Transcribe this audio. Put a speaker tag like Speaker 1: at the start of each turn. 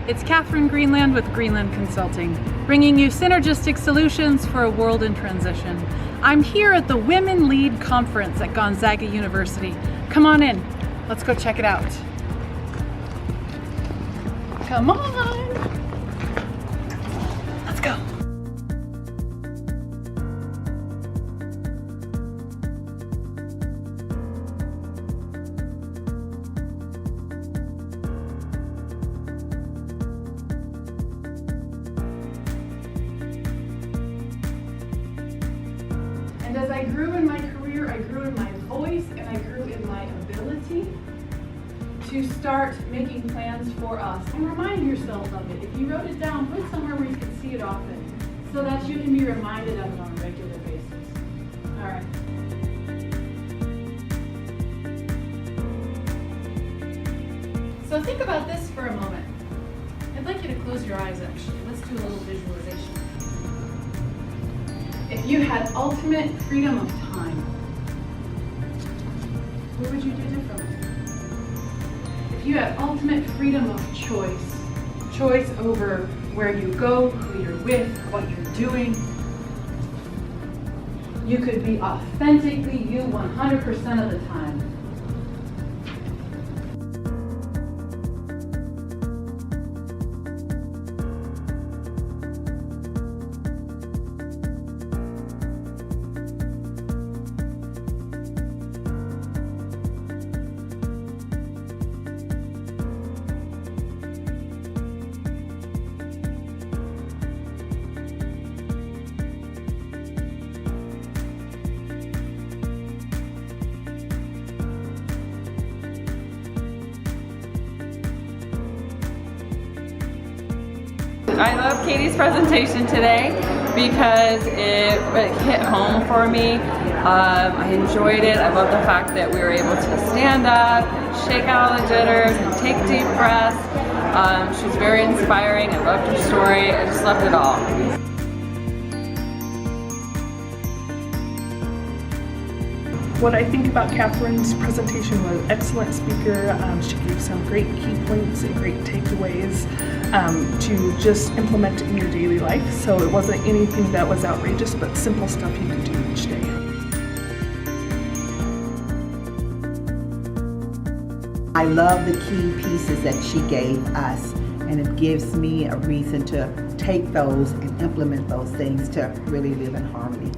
Speaker 1: It's Katherine Greenland with Greenland Consulting, bringing you synergistic solutions for a world in transition. I'm here at the Women Lead Conference at Gonzaga University. Come on in, let's go check it out. Come on, let's go. And as I grew in my career, I grew in my voice and I grew in my ability to start making plans for us. And remind yourself of it. If you wrote it down, put it somewhere where you can see it often so that you can be reminded of it on a regular basis. All right. So think about this for a moment. I'd like you to close your eyes actually. Let's do a little visualization. If you had ultimate freedom of time, what would you do differently? If you had ultimate freedom of choice over where you go, who you're with, what you're doing, you could be authentically you 100% of the time.
Speaker 2: I love Katie's presentation today because it hit home for me. I enjoyed it. I love the fact that we were able to stand up, shake out all the jitters, and take deep breaths. She's very inspiring. I loved her story. I just loved it all.
Speaker 3: What I think about Katherine's presentation was excellent speaker. She gave some great key points and great takeaways to just implement in your daily life. So it wasn't anything that was outrageous, but simple stuff you could do each day.
Speaker 4: I love the key pieces that she gave us, and it gives me a reason to take those and implement those things to really live in harmony.